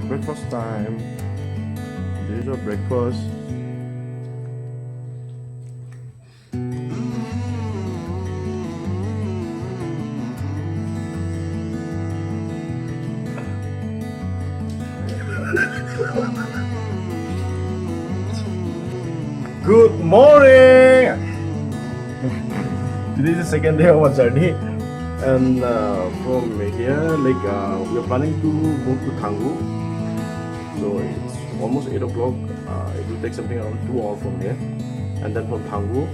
Breakfast time. This is our breakfast. Good morning! Today is the second day of our journey, and from here, we are planning to move to Thangu. So it's almost 8 o'clock. It will take something around 2 hours from here, and then from Thangu,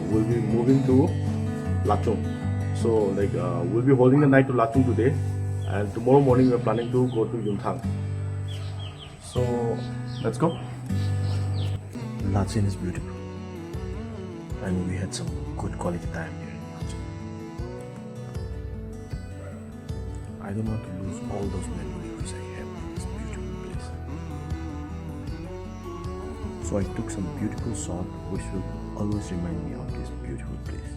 we'll be moving to Lachen. So we'll be holding the night to Lachen today, and tomorrow morning we're planning to go to Yunthang. So let's go. Lachen is beautiful, and we had some good quality time here in Lachen. I don't want to lose all those memories I have of this beautiful place. So I took some beautiful shots which will always remind me of this beautiful place.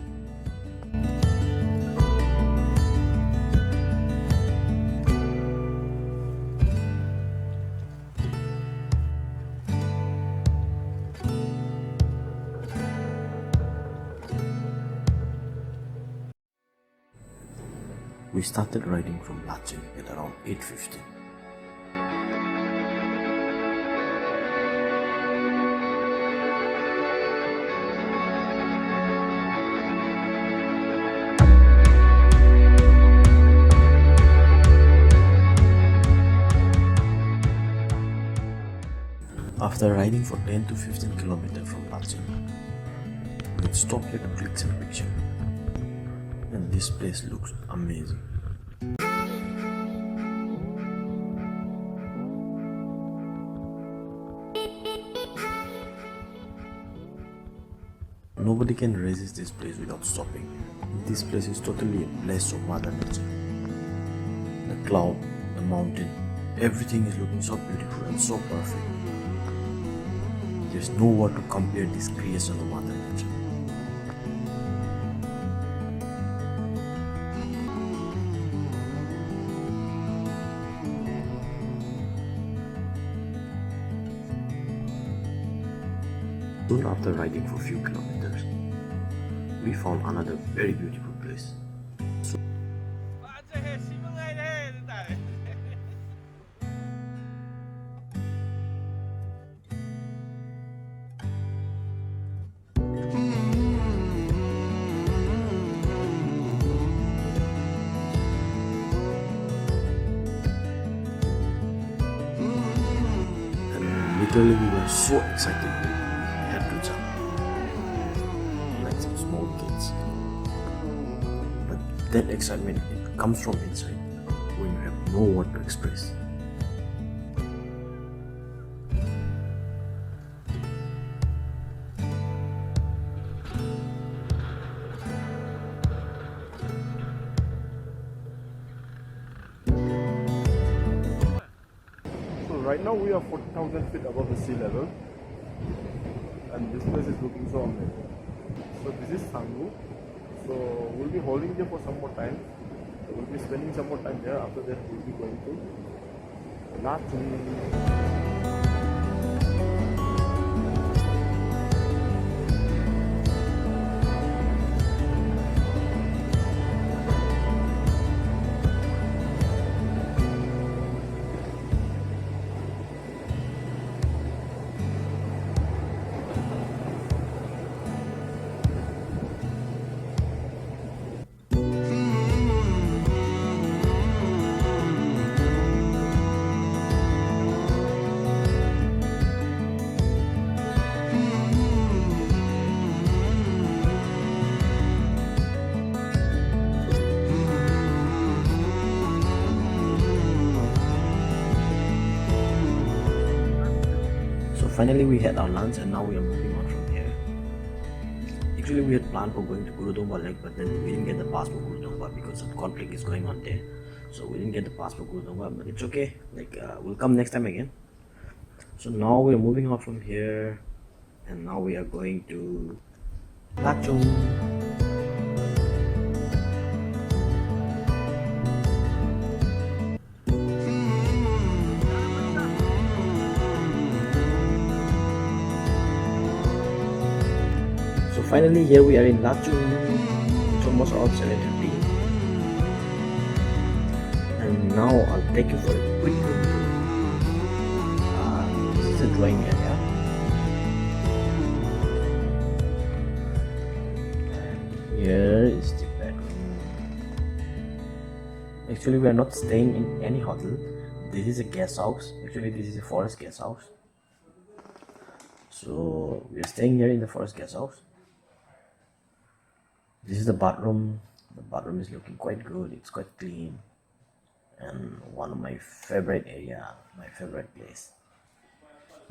We started riding from Lachen at around 8:15. After riding for 10 to 15 kilometers from Lachen, we stopped here to click some picture. And this place looks amazing. Nobody can resist this place without stopping. This place is totally blessed of Mother Nature. The cloud, the mountain, everything is looking so beautiful and so perfect. There's no word to compare this creation of Mother Nature. Soon after riding for a few kilometers, we found another very beautiful place. And literally we were so excited. That excitement, it comes from inside when you have no word to express. So right now we are 40,000 feet above the sea level, and this place is looking so amazing. So this is Thangu. So we'll be holding there for some more time. So we'll be spending some more time there. After that, we'll be going to Lachen. Finally, we had our lunch and now we are moving on from here. Actually, we had planned for going to Gurudongbalke, but then we didn't get the pass for Gurudongbalke because some conflict is going on there. So we didn't get the pass for Gurudongbalke, but it's okay. We'll come next time again. So now we are moving on from here, and now we are going to Lachen. finally here we are in Lachen. It's almost all 7:30. And now I'll take you for a quick look. This is the drawing area. And here is the bedroom. Actually, we are not staying in any hotel. This is a guest house. Actually, this is a forest guest house. So we are staying here in the forest guest house. This is the bathroom. The bathroom is looking quite good. It's quite clean. And one of my favorite area, my favorite place.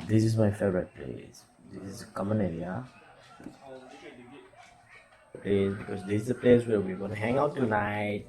This is my favorite place. This is a common area. Because this is the place where we're gonna hang out tonight.